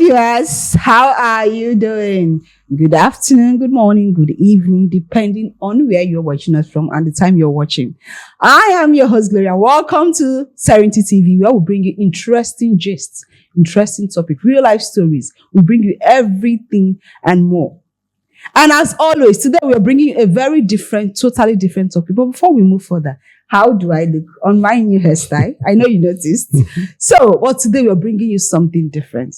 viewers, how are you doing? Good afternoon, good morning, good evening, depending on where you're watching us from and the time you're watching. I am your host, Gloria. Welcome to Serenity TV, where we bring you interesting gists, interesting topic, real life stories. We bring you everything and more. And as always, today we're bringing you a very different, totally different topic. But before we move further, how do I look on my new hairstyle? I know you noticed. But today we're bringing you something different.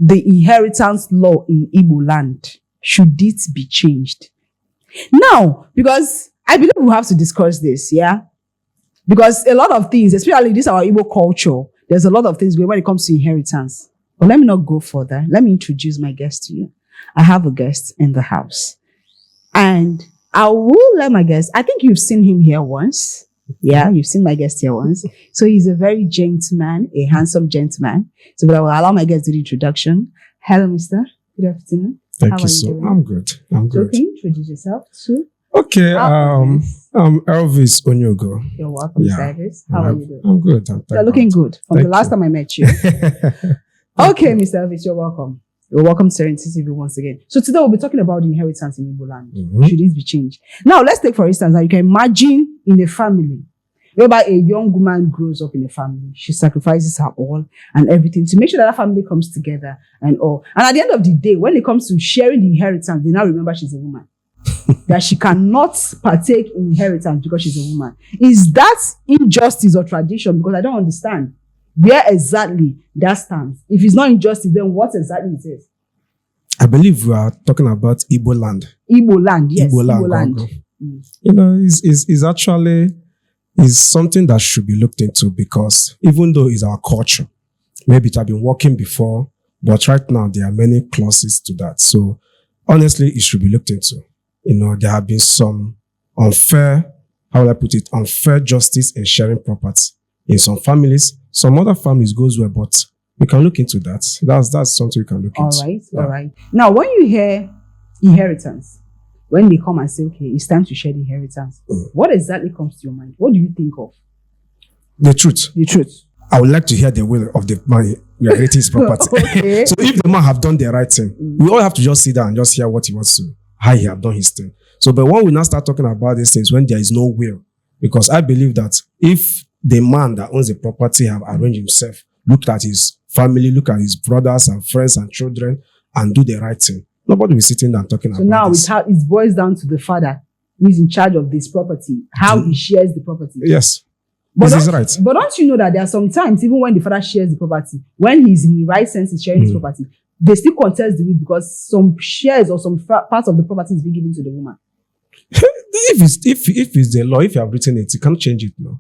The inheritance law in Igbo land. Should it be changed? Now, because I believe we have to discuss this, yeah? Because a lot of things, especially this our Igbo culture, there's a lot of things when it comes to inheritance. But let me not go further. Let me introduce my guest to you. I have a guest in the house. And I will let my guest, I think you've seen him here once. Yeah, you've seen my guest here once. So he's a very gentleman, a handsome gentleman. So but I will allow my guest to do the introduction. Hello, mister. Good afternoon. Thank you so much. I'm good. So can you introduce yourself too? Okay, I'm Elvis Onyogo. You're welcome, Elvis. How are you doing? I'm good. You're looking good from the last time I met you. Okay, Mr. Elvis, you're welcome. You're welcome to Serenity TV once again. So today we'll be talking about the inheritance in Igbo land. Should it be changed? Now, let's take for instance that you can imagine in a family whereby a young woman grows up in a family. She sacrifices her all and everything to make sure that family comes together and all. And at the end of the day, when it comes to sharing the inheritance, they now remember she's a woman. That she cannot partake in inheritance because she's a woman. Is that injustice or tradition? Because I don't understand where exactly that stands. If it's not injustice, then what exactly it is? I believe we are talking about Igbo land. Igbo land, yes. Igbo land. You know, is actually something that should be looked into, because even though it's our culture, maybe it has been working before, but right now there are many clauses to that. So honestly, it should be looked into. You know, there have been some unfair justice in sharing property in some families. Some other families goes well, but we can look into that. That's something we can look into. All right. Now, when you hear inheritance, when they come and say, okay, it's time to share the inheritance, what exactly comes to your mind? What do you think of? The truth. The truth. I would like to hear the will of the man we are creating his property. Okay. So if the man have done the right thing, we all have to just sit down and just hear what he wants to, how he have done his thing. So, but when we now start talking about these things, when there is no will, because I believe that if the man that owns the property have arranged himself, looked at his family, look at his brothers and friends and children, and do the right thing, nobody will be sitting down talking about this. So now it boils down to the father who is in charge of this property, how he shares the property. Yes. But this is right. But don't you know that there are some times, even when the father shares the property, when he's in the right sense, he's sharing his property, they still contest the will because some shares or some parts of the property is being given to the woman. If it's the law, if you have written it, you can't change it now.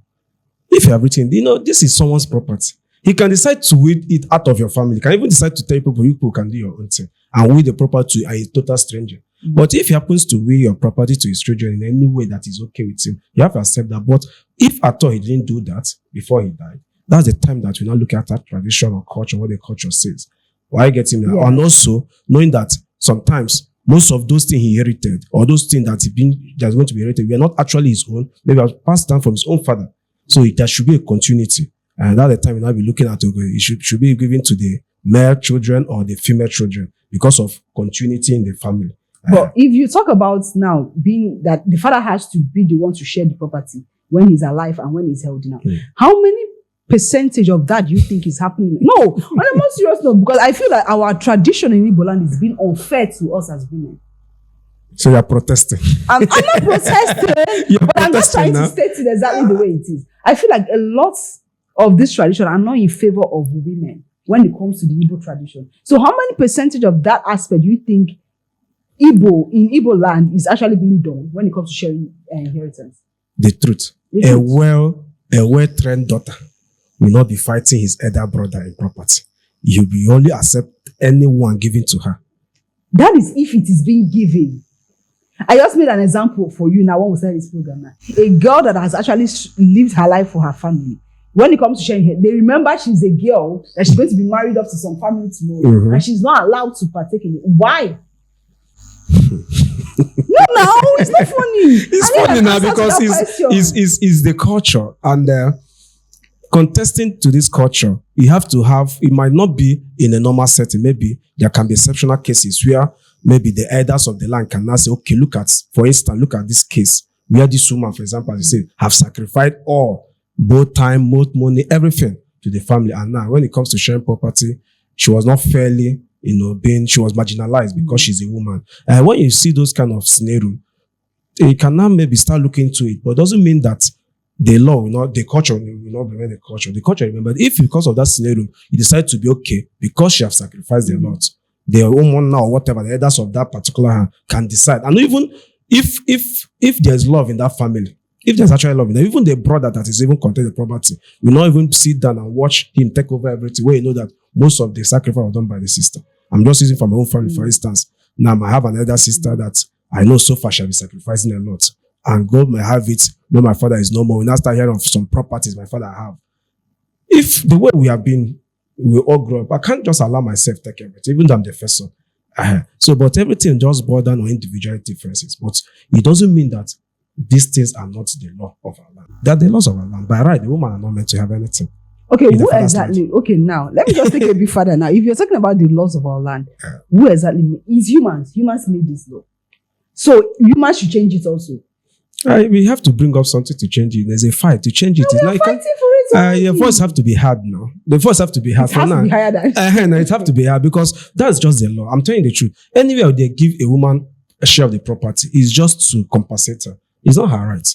If you have written, this is someone's property. He can decide to will it out of your family. He can even decide to tell you people can do your own thing and will the property to a total stranger. But if he happens to will your property to a stranger in any way that is okay with him, you have to accept that. But if at all he didn't do that before he died, that's the time that we now look at that tradition or culture, what the culture says. Why get him there? Yeah. And also knowing that sometimes most of those things he inherited or those things that's going to be inherited were not actually his own, maybe passed down from his own father. So there should be a continuity. And at the time, we'll now be looking at it should be given to the male children or the female children because of continuity in the family. But if you talk about now being that the father has to be the one to share the property when he's alive and when he's healthy now, how many percentage of that do you think is happening? No, on a more serious note, because I feel like our tradition in Igbo land is being unfair to us as women. So you're protesting. I'm not protesting, but I'm just trying to state it exactly the way it is. I feel like a lot of this tradition are not in favor of women when it comes to the Igbo tradition. So how many percentage of that aspect do you think in Igbo land is actually being done when it comes to sharing inheritance? The truth. A well-trained daughter will not be fighting his elder brother in property. He will only accept anyone given to her. That is if it is being given. I just made an example for you now when we started this program now. A girl that has actually lived her life for her family. When it comes to sharing, they remember she's a girl that she's going to be married off to some family tomorrow, and she's not allowed to partake in it. Why? No, it's not funny. It's funny now because it's the culture, and contesting to this culture, you have to have, it might not be in a normal setting. Maybe there can be exceptional cases where maybe the elders of the land can now say, okay, for instance, look at this case where this woman, for example, as you say, have sacrificed all, both time, both money, everything to the family. And now when it comes to sharing property, she was not fairly, she was marginalized because she's a woman. And when you see those kind of scenario, you can now maybe start looking into it, but it doesn't mean that the law, the culture will not remain the culture. The culture remember, if because of that scenario, you decide to be okay, because she have sacrificed a lot, the woman now or whatever, the elders of that particular hand can decide. And even if there's love in that family, if there's actually love in there, even the brother that is even contesting the property will not even sit down and watch him take over everything, where you know that most of the sacrifice was done by the sister. I'm just using from my own family, for instance. Now I have an elder sister that I know so far shall be sacrificing a lot. And God may have it when my father is no more. We now start hearing of some properties my father have. If the way we have been, we all grow up, I can't just allow myself to take everything, even though I'm the first son. But everything just boils down on individual differences. But it doesn't mean that these things are not the law of our land. They're the laws of our land. By right, the woman are not meant to have anything. Okay, who exactly? Land. Okay, now let me just take a bit further. Now, if you're talking about the laws of our land, who exactly is humans? Humans made this law, so humans should change it also. We have to bring up something to change it. There's a fight to change it. No, we're fighting for it. Your voice have to be heard now. The voice have to be heard. It has to be higher than. It have to be heard because that's just the law. I'm telling you the truth. Anywhere they give a woman a share of the property, is just to compensate her. It's not her right.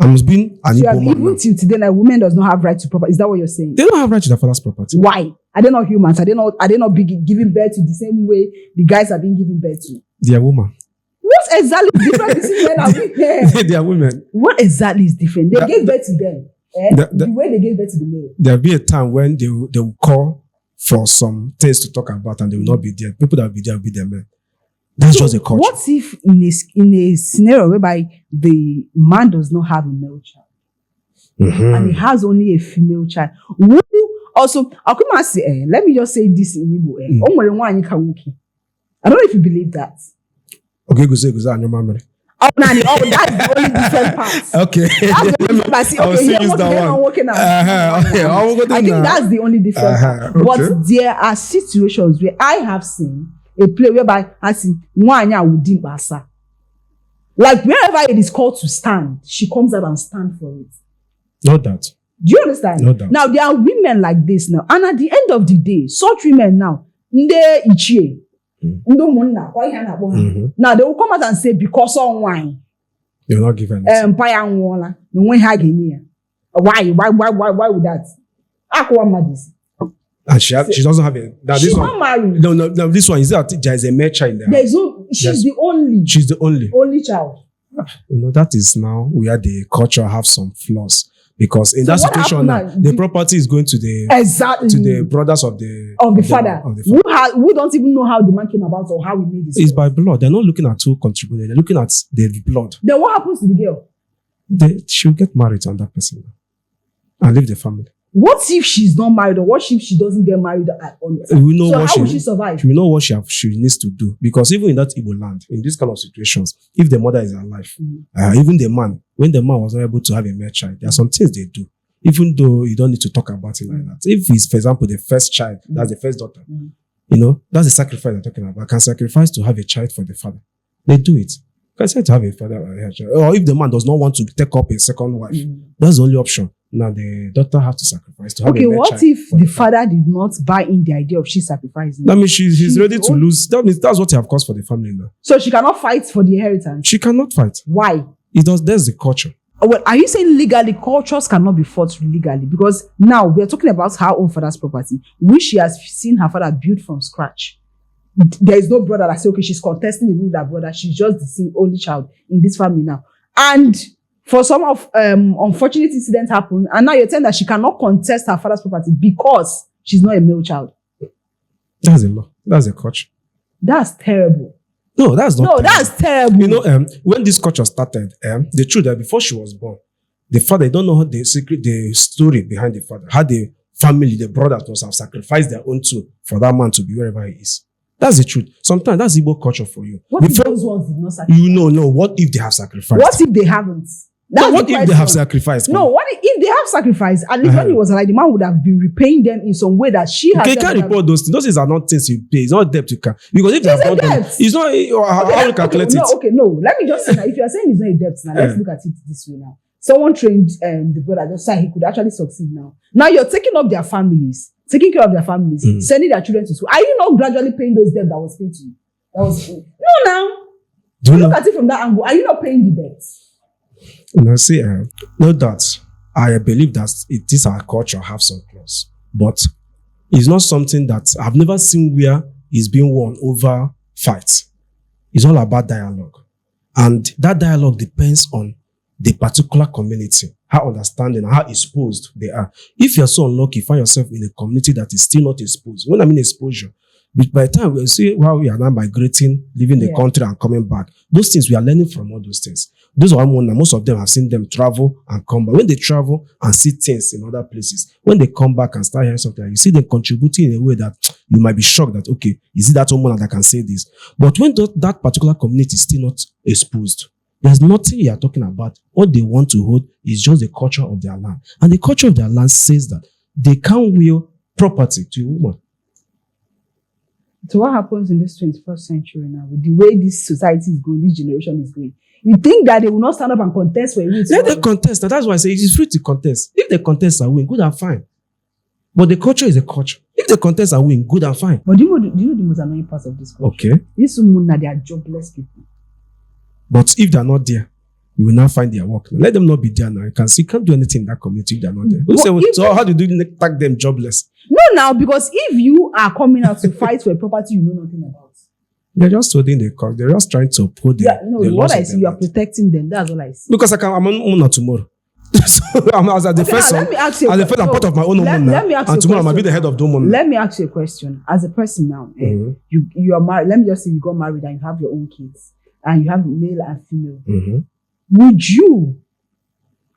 I'm being an Igbo man. Even till today, a woman does not have right to property. Is that what you're saying? They don't have right to their father's property. Why? Are they not humans? Are they not giving birth to the same way the guys are being given birth to? They are women. What exactly is different between men and women? They are women. What exactly is different? They gave birth to them. The way they gave birth to the male. There'll be a time when they will call for some things to talk about and they will not be there. People that will be there will be their men. That's just a culture. What if in a scenario whereby the man does not have a male child and he has only a female child? Also, let me just say this in Igbo. I don't know if you believe that. Okay, go say, on your memory. Oh, Nani, that's the only different part. Okay. That's the only different part. Okay, here working out. I think that's the only different part. Okay. But there are situations where I have seen a play whereby I see Mwanya Wudi Basa. Like wherever it is called to stand, she comes out and stands for it. No doubt. Do you understand? No doubt. Now there are women like this now, and at the end of the day, such women now, nde ichie. Now they will come out and say because of wine. They will not give anything. Why would that? And she doesn't have a. She's not married. No. This one is that there is a male child in there. She's the only child. That is now where the culture have some flaws. Because in that situation now, the property is going to the brothers of the father. Who don't even know how the man came about or how he made this. It's by blood. They're not looking at who contributed. They're looking at the blood. Then what happens to the girl? She'll get married to another person and leave the family. What if she's not married, or what if she doesn't get married at all? How will she survive? We know what she needs to do. Because even in that Igbo land, in this kind of situations, if the mother is alive, even the man, when the man was not able to have a male child, there are some things they do. Even though you don't need to talk about it like that. If it's, for example, the first child, that's the first daughter, that's the sacrifice they're talking about. Can sacrifice to have a child for the father. They do it. Can say to have a father or a child. Or if the man does not want to take up a second wife, that's the only option. Now the daughter has to sacrifice to have a child. Okay, what if the father did not buy in the idea of she sacrificing? That means she's ready to lose. That means that's what you have caused for the family now. So she cannot fight for the inheritance? She cannot fight. Why? That's the culture. Well, are you saying legally cultures cannot be fought legally? Because now we are talking about her own father's property, which she has seen her father build from scratch. There is no brother that says, okay, she's contesting the with her brother. She's just the only child in this family now. And for some of unfortunate incidents happen, and now you're telling that she cannot contest her father's property because she's not a male child. That's a law. That's a culture. That's terrible. No, that's not. No, that's terrible. When this culture started, the truth that before she was born, the father, don't know the story behind the father. How the family, the brothers must have sacrificed their own too for that man to be wherever he is. That's the truth. Sometimes that's Igbo culture for you. What if those ones did not sacrifice? No. What if they have sacrificed? What if they haven't? That's what the if they have question. sacrificed? No, what if they have sacrificed? At least when he was alive, the man would have been repaying them in some way that she has. Okay, you can't report those things. Those things are not things you pay. It's not debt you can. Because if they have done them, debt. it's not how you calculate it. No. Let me just say now, if you are saying it's not a debt now, let's look at it this way now. Someone trained the brother just said he could actually succeed now. Now you're taking care of their families, sending their children to school. Are you not gradually paying those debts that was paid to you? No, now. Look at it from that angle. Are you not paying the debts? No, see, no doubt. I believe that it is our culture have some clause, but it's not something that I've never seen where it's being won over fights. It's all about dialogue. And that dialogue depends on the particular community, how understanding, how exposed they are. If you're so unlucky, find yourself in a community that is still not exposed. When I mean exposure, by the time we see how we are now migrating, leaving the country and coming back, those things we are learning from all those things. Those are most of them have seen them travel and come back. When they travel and see things in other places, when they come back and start hearing something, you see them contributing in a way that you might be shocked that, okay, is it that woman that can say this? But when that particular community is still not exposed, there's nothing you are talking about. What they want to hold is just the culture of their land. And the culture of their land says that they can't will property to a woman. So what happens in this 21st century now, with the way this society is going, this generation is going? You think that they will not stand up and contest for it? Let them contest. That's why I say it is free to contest. If they contest and win, good and fine. But the culture is a culture. If they contest and win, good and fine. But do you know the most annoying part of this culture? Okay. These women, they are jobless people. But if they're not there, you will now find their work. Let them not be there now. You can't do anything in that community if they're not there. So how do you tag them jobless? No, now, because if you are coming out to fight for a property you know nothing about. They're just holding the cause. They're just trying to uphold the what I see, you are protecting them. That's all I see. Because I'm an owner tomorrow. So I'm as the first son. As the first, I'm part of my own woman now. And tomorrow I might be the head of the woman. Let me ask you a question. As a person now, you are married. Let me just say you got married and you have your own kids. And you have male and female. Would you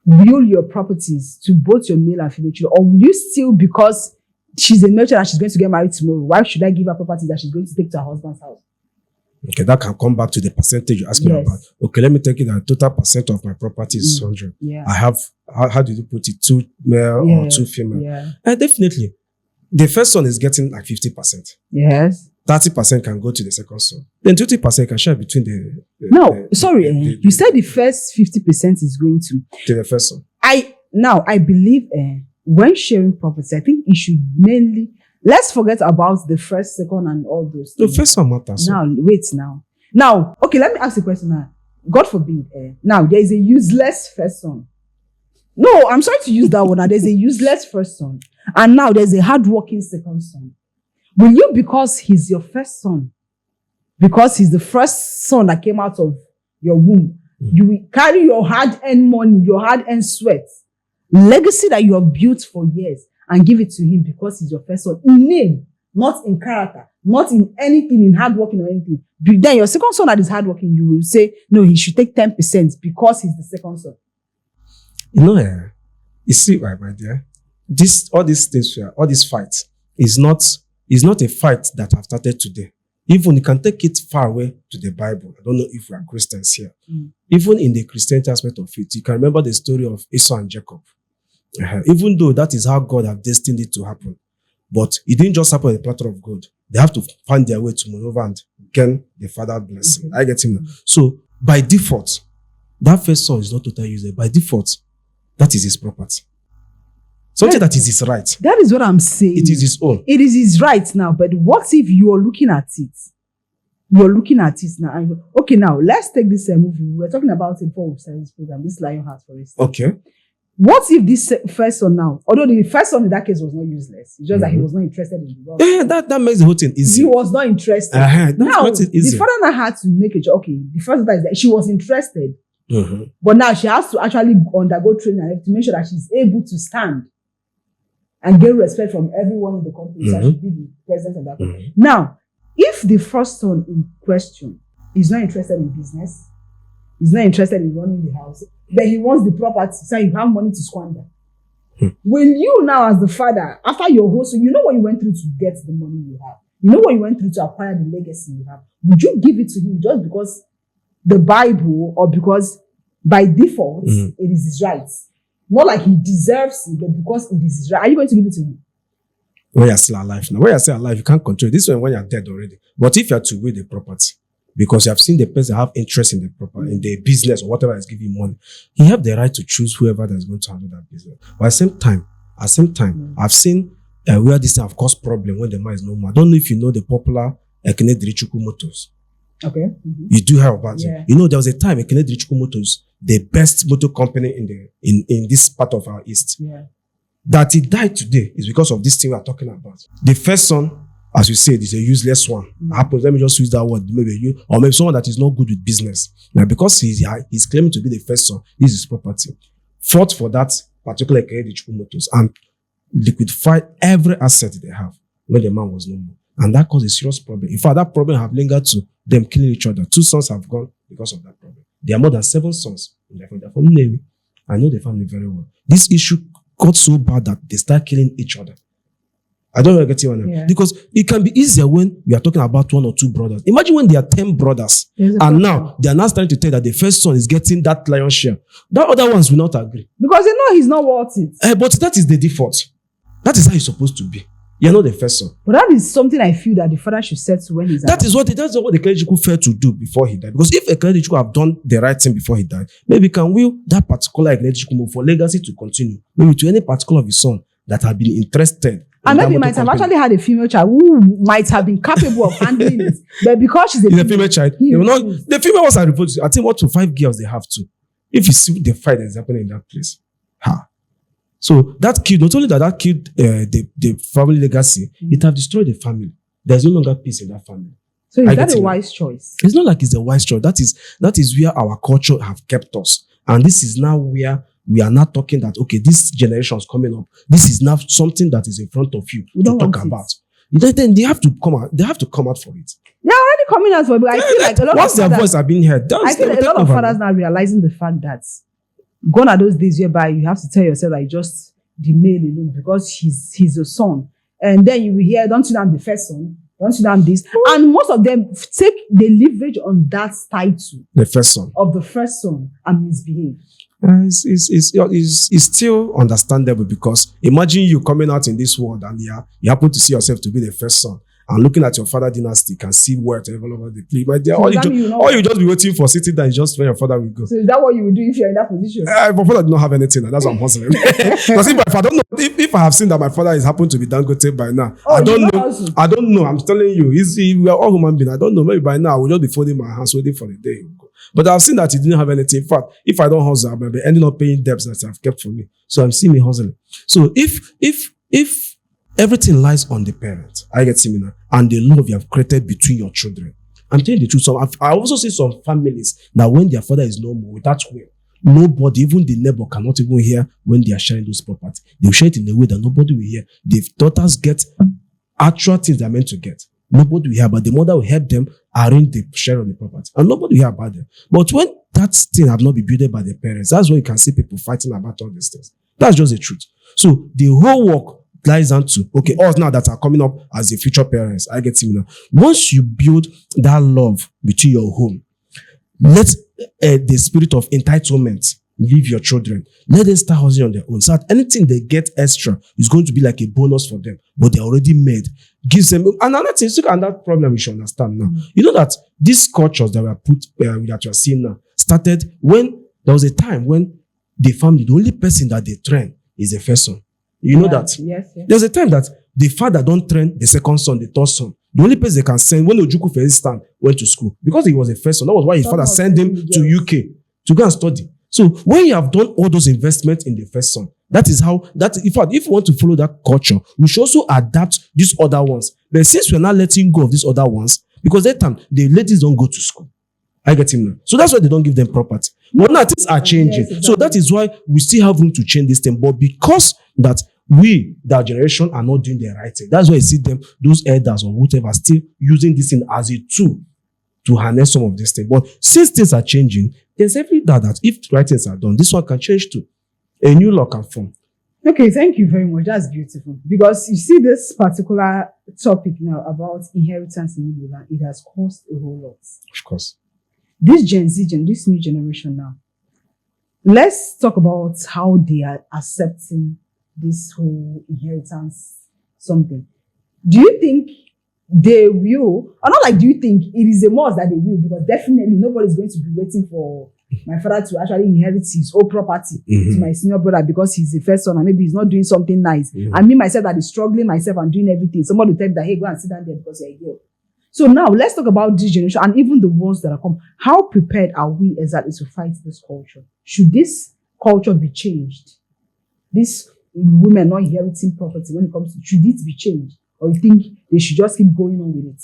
will your properties to both your male and female children? Or will you still, because she's a male child and she's going to get married tomorrow, why should I give her properties that she's going to take to her husband's house? Okay, that can come back to the percentage you asked me about. Okay, let me take it that total percent of my property is 100. Yeah. I have, how did you put it, 2 male or 2 female? Yeah. Definitely. The first son is getting like 50%. Yes. 30% can go to the second son. Then 20% can share between you said the first 50% is going to the first son. I believe when sharing property, I think it should mainly, let's forget about the first, second, and all those things. The first son matters. Now, okay, let me ask you a question now. God forbid, now there is a useless first son. No, I'm sorry to use that one. Now there's a useless first son, and now there's a hardworking second son. Will you, because he's your first son, because he's the first son that came out of your womb, you will carry your hard-earned money, your hard-earned sweat, legacy that you have built for years, and give it to him because he's your first son, in name, not in character, not in anything, in hardworking or anything. Then your second son that is hardworking, you will say, no, he should take 10% because he's the second son. You see, my dear, all these things, all these fights is not a fight that have started today. Even you can take it far away to the Bible. I don't know if we are Christians here. Even in the Christianity aspect of it, you can remember the story of Esau and Jacob. Even though that is how God have destined it to happen. But it didn't just happen on the platter of gold. They have to find their way to maneuver and gain the Father's blessing. I get him. So, by default, that first son is not totally useless. By default, that is his property. Something that is his right. That is what I'm saying. It is his own. It is his right now. But what if you are looking at it? You're looking at it now. Okay, now let's take this movie. We're talking about it before we started this program. This Lionheart, for instance. Okay. What if this first son now, although the first son in that case was not useless, it's just that he was not interested in the world. Yeah, that makes the whole thing easy. He was not interested. Now, the father now had to make a choice. Okay, the first thing is that she was interested. But now she has to actually undergo training to make sure that she's able to stand and get respect from everyone in the company. So she be the president of that company. Now, if the first son in question is not interested in business, he's not interested in running the house, then he wants the property, so you have money to squander. Will you now, as the father, after your whole, so you know what you went through to get the money you have, you know what you went through to acquire the legacy you have, would you give it to him just because the Bible or because by default, it is his right. Not like he deserves it, but because it is his right. Are you going to give it to him? When you're still alive now. When you're still alive, you can't control it. This one when you're dead already. But if you are to will the property, because you have seen the person have interest in the property, in the business or whatever is giving money, he have the right to choose whoever that's going to handle that business. But at the same time, I've seen where this have caused problem when the man is no more. I don't know if you know the popular Ekene Dirichukwu Motors. Okay. You do hear about it. You know, there was a time Ekene Dirichukwu Motors, the best motor company in this part of our east. Yeah. That he died today is because of this thing we are talking about. The first son, as you said, is a useless one. Happens, let me just use that word, maybe you, or maybe someone that is not good with business. Now, because he's claiming to be the first son, this is his property. Fought for that particular Ekene Dirichukwu Motors and liquidified every asset they have when the man was no more. And that caused a serious problem. In fact, that problem have lingered to them killing each other. 2 sons have gone because of that problem. There are more than 7 sons in their family. I know the family very well. This issue got so bad that they start killing each other. I don't know if you get it. Because it can be easier when we are talking about 1 or 2 brothers. Imagine when there are 10 brothers and now they are now starting to tell that the first son is getting that lion's share. The other ones will not agree. Because they know he's not worth it. But that is the default. That is how it's supposed to be. You're not the first son. But that is something I feel that the father should settle when he's that's what the Ekene failed to do before he died. Because if Ekene have done the right thing before he died, maybe he can will that particular Ekene for legacy to continue. Maybe to any particular of his son that have been interested. And maybe might have actually had a female child who might have been capable of handling it. But because she's a female child, the female ones are reported. I think up to 5 girls they have to. If you see the fight that's happening in that place. So that killed, not only that killed the family legacy, it have destroyed the family. There's no longer peace in that family. So is that a wise choice? It's not like it's a wise choice. That is where our culture have kept us. And this is now where we are not talking that, okay, this generation is coming up. This is now something that is in front of you to talk about. Then they have to come out. They have to come out for it. They're already coming out for it. But I feel like a lot once of their fathers, voice have been heard, I feel like a lot of fathers now realizing the fact that gone are those days whereby you have to tell yourself that you just the male alone because he's a son. And then you will hear, don't you know I'm the first son? Don't you know I'm this? And most of them take the leverage on that title. The first son. Of the first son and misbehave. It's still understandable because imagine you coming out in this world and you happen to see yourself to be the first son. And looking at your father dynasty can see where to all over the place. But so all you just be waiting for sitting there is just where your father will go. So is that what you would do if you're in that position? My father did not have anything, and that's what I'm hustling. Because if I don't know, if I have seen that my father is happened to be Dangote by now, I don't know. I don't know. I'm telling you, we are all human beings. I don't know. Maybe by now I will just be folding my hands waiting for the day. But I've seen that he didn't have anything. In fact, if I don't hustle, I'll be ending up paying debts that I've kept for me. So I'm seeing me hustling. So if everything lies on the parent, I get similar, and the love you have created between your children. I'm telling the truth. So I also see some families that when their father is no more, without will, nobody, even the neighbor, cannot even hear when they are sharing those property. They'll share it in a way that nobody will hear. The daughters get actual things they're meant to get. Nobody will hear, but the mother will help them arrange the share of the property. And nobody will hear about them. But when that thing have not been built by the parents, that's why you can see people fighting about all these things. That's just the truth. So the whole work lies down to, okay, us now that are coming up as the future parents, I get similar. Once you build that love between your home, let the spirit of entitlement leave your children. Let them start hustling on their own. So that anything they get extra is going to be like a bonus for them, but they're already made. Gives them another thing. Look at that problem we should understand now. You know that these cultures that were put that you are seeing now started when there was a time when the family, the only person that they train is the first son. You know that? Yes. There's a time that the father don't train the second son, the third son. The only person they can send, when Ojukwu, for instance, went to school, because he was the first son, that was why his father sent him to UK to go and study. So when you have done all those investments in the first son, that is how, in fact, if you want to follow that culture, we should also adapt these other ones. But since we're not letting go of these other ones, because that time, the ladies don't go to school. I get him now. So that's why they don't give them property. But now things are changing. Yes, exactly. So that is why we still have room to change this thing. But because that that generation are not doing the right thing, that's why you see them, those elders or whatever, still using this thing as a tool to harness some of this thing. But since things are changing, there's every doubt that if right things are done, this one can change too. A new law can form. Okay, thank you very much. That's beautiful. Because you see this particular topic now about inheritance in Igbo land, it has caused a whole lot. Of course. This Gen Z, this new generation now, Let's talk about how they are accepting this whole inheritance something. Do you think they will, or not like do you think it is a must that they will? Because definitely nobody's going to be waiting for my father to actually inherit his whole property to my senior brother because he's the first son and maybe he's not doing something nice. And me myself that is struggling myself and doing everything. Somebody will tell me that, hey, go and sit down there because you're a girl. So now let's talk about this generation and even the ones that are coming. How prepared are we exactly to fight this culture? Should this culture be changed? This women not inheriting property when it comes to, should it be changed? Or you think they should just keep going on with it?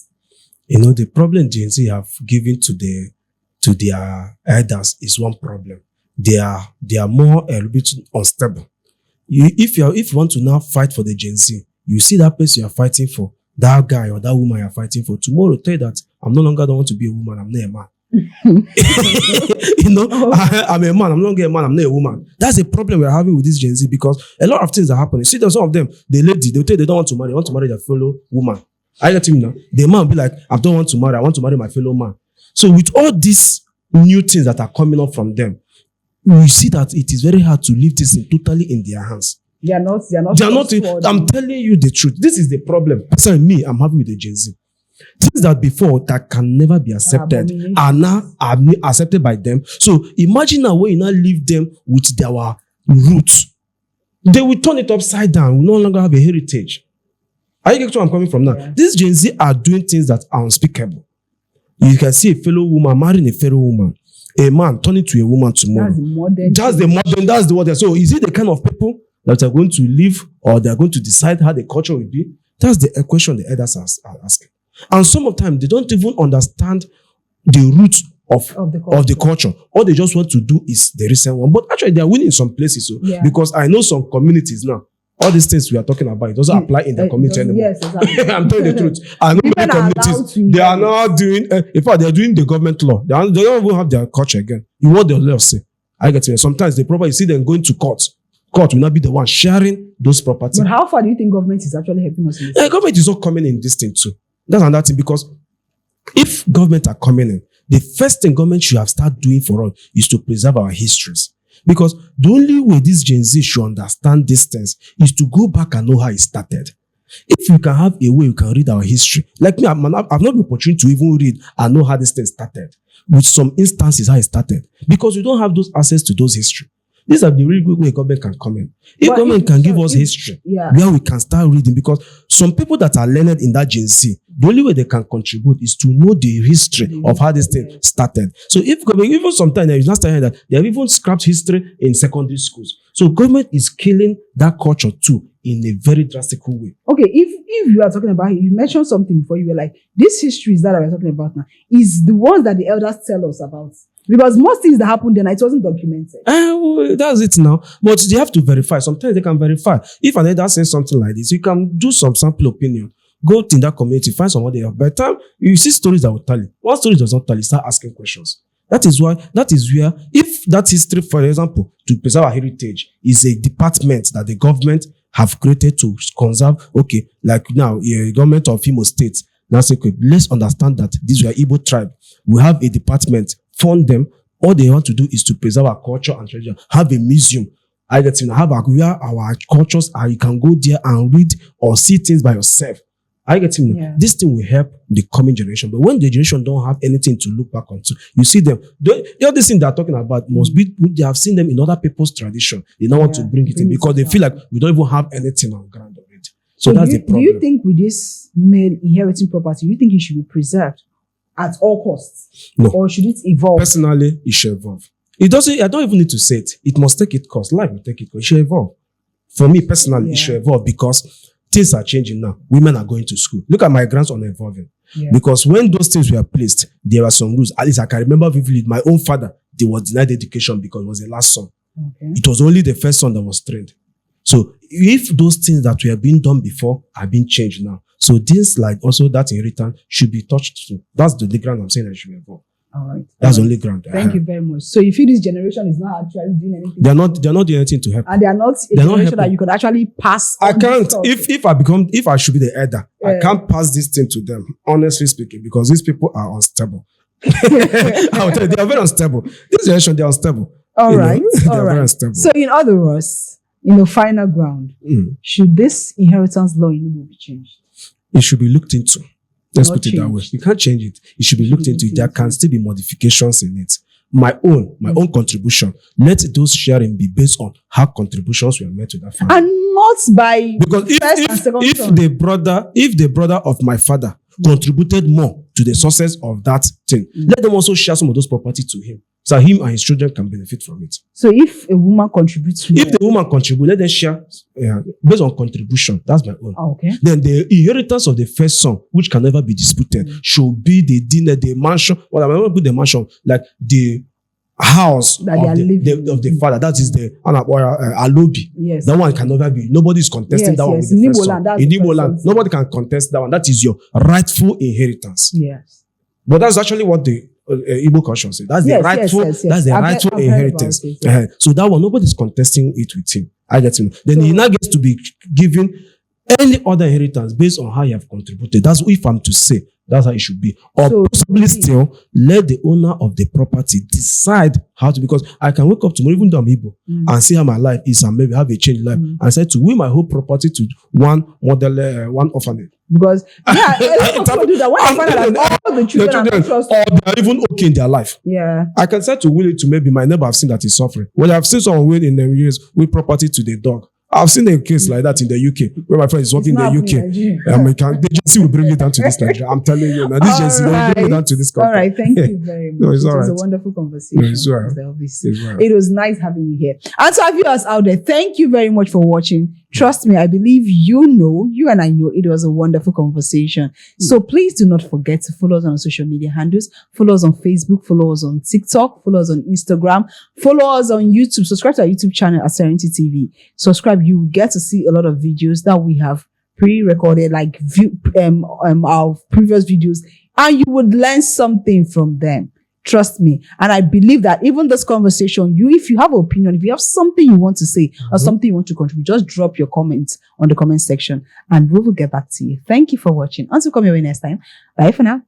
You know, the problem Gen Z have given to their elders is one problem. They are more a little bit unstable. If you want to now fight for the Gen Z, you see that person you are fighting for, that guy or that woman you are fighting for, tomorrow tell you that I'm no longer don't want to be a woman, I'm not a man. You know, I'm a man, I'm not a man, I'm not a woman. That's the problem we're having with this Gen Z because a lot of things are happening. See, there's some of them, they'll tell you they don't want to marry, they want to marry their fellow woman. I get him now. The man will be like, I don't want to marry, I want to marry my fellow man. So with all these new things that are coming up from them, we see that it is very hard to leave this totally in their hands. They are not. I'm telling you the truth. This is the problem. Personally, me, I'm happy with the Gen Z. Things that before that can never be accepted are now accepted by them. So imagine now when you now leave them with their roots, they will turn it upside down. We no longer have a heritage. Are you getting where I'm coming from now? Yeah. These Gen Z are doing things that are unspeakable. You can see a fellow woman marrying a fellow woman, a man turning to a woman tomorrow. That's the word. So is it the kind of people that are going to live or they are going to decide how the culture will be? That's the question the elders are asking. And some of the time, they don't even understand the roots of the culture. All they just want to do is the recent one. But actually, they are winning in some places. So, because I know some communities now, all these things we are talking about, it doesn't apply in the community anymore. Yes, exactly. I'm telling the truth. I know many communities, they are now doing, in fact, they are doing the government law. They don't even have their culture again. You what the law say. I get it. Sometimes the proper, you see them going to court. Court will not be the one sharing those properties. But how far do you think government is actually helping us in this? Government is not coming in this thing too. That's another thing, because if government are coming in, the first thing government should have started doing for us is to preserve our histories. Because the only way this Gen Z should understand these things is to go back and know how it started. If you can have a way you can read our history, like me, I've not been opportune to even read and know how this thing started, with some instances how it started, because we don't have those access to those history. These are the really good way government can come in. If government can give us history, where we can start reading, because some people that are learned in that Gen Z, the only way they can contribute is to know the history of how this thing started. So if government, even sometimes there is not starting that, they have even scrapped history in secondary schools. So government is killing that culture too in a very drastic way. Okay, if you are talking about it, you mentioned something before, you were like, this history is that we're talking about now is the ones that the elders tell us about. Because most things that happened then, it wasn't documented. Well, that's it now. But they have to verify. Sometimes they can verify. If an elder says something like this, you can do some sample opinion. Go in that community, find someone they have. By the time you see stories that will tell you. One story does not tell you, start asking questions. That is where, if that history, for example, to preserve our heritage is a department that the government have created to conserve, okay, like now, the government of Imo State, now say, okay, let's understand that these were Igbo tribe. We have a department, fund them. All they want to do is to preserve our culture and tradition. Have a museum. I get to have where our cultures are. You can go there and read or see things by yourself. I get to This thing will help the coming generation. But when the generation don't have anything to look back onto, you see them. The other thing they're talking about must be they have seen them in other people's tradition. They don't want to bring it in because they feel like we don't even have anything on ground of it. So that's the problem. Do you think with this male inheriting property, you think it should be preserved at all costs? No. Or should it evolve? Personally, it should evolve. It doesn't, I don't even need to say it. It must take its course. Life will take its course. It should evolve. For me personally, it should evolve because things are changing now. Women are going to school. Look at my grandson evolving. Because when those things were placed, there were some rules. At least I can remember vividly, my own father, they was denied education because he was the last son. It was only the first son that was trained. So if those things that were being done before are being changed now, so things like also that inheritance should be touched too. That's the ground I'm saying that should evolve. All right. That's the only ground. Thank you very much. So you feel this generation is not actually doing anything? They're not doing anything to help. And they're not a generation that you could actually pass. I can't. If I should be the elder, I can't pass this thing to them, honestly speaking, because these people are unstable. I will tell you, they are very unstable. This generation, they are unstable. All right. They All are very right. unstable. So, in other words, final ground, should this inheritance law in Igbo be changed? It should be looked into. Let's Not put it that way. changed. You can't change it. It should be looked into. There can still be modifications in it. My own contribution. Let those sharing be based on how contributions were made to that family. And not by Because first and second if son. the brother of my father contributed more to the success of that thing, let them also share some of those property to him, so him and his children can benefit from it. So if a woman contributes more, If the woman contribute, let them share based on contribution. That's my own. okay. Then the inheritance of the first son, which can never be disputed, should be the dinner, the mansion. Well, I'm not put the mansion like the house That they are living of the father. That is the alobi. Yes. That one can never be. Nobody is contesting Yes, that one yes. with the In first Igbo son. land, that's In the Igbo first land, son. nobody can contest that one. That is your rightful inheritance. Yes. But that's actually what the Igbo culture says. That's the Yes, rightful. yes, yes, yes. That's the I've rightful heard about inheritance. it. So that one, nobody's contesting it with him. I get him. Then So- he now gets to be given any other inheritance based on how you have contributed. That's if I'm to say. That's how it should be. Or So- possibly still let the owner of the property decide how to, because I can wake up tomorrow, even though I'm Igbo, and see how my life is and maybe have a change life, and say to will my whole property to one model, one orphanage. Because a lot of people do that. When I find out that all the The children are children, trust. or they are even okay in their life. Yeah. I can say to will it to maybe my neighbor have seen that he's suffering. Well, I've seen someone will in the years with property to the dog. I've seen a case like that in the UK where my friend is working in the UK. The agency will bring it down to this Nigeria. I'm telling you now. This agency will bring it down to this country. All right. Thank you very much. No, it's it all was a right. wonderful conversation. No, it's all right. Mr. Elvis. It's all right. It was nice having you here. And to our viewers out there, thank you very much for watching. Trust me, I believe you and I know it was a wonderful conversation. So please do not forget to follow us on social media handles. Follow us on Facebook, follow us on TikTok, follow us on Instagram, follow us on YouTube. Subscribe to our YouTube channel at Serenity TV. Subscribe, you will get to see a lot of videos that we have pre-recorded, like our previous videos, and you would learn something from them. Trust me. And I believe that even this conversation, if you have an opinion, if you have something you want to say or something you want to contribute, just drop your comments on the comment section and we will get back to you. Thank you for watching. Until we come your way next time. Bye for now.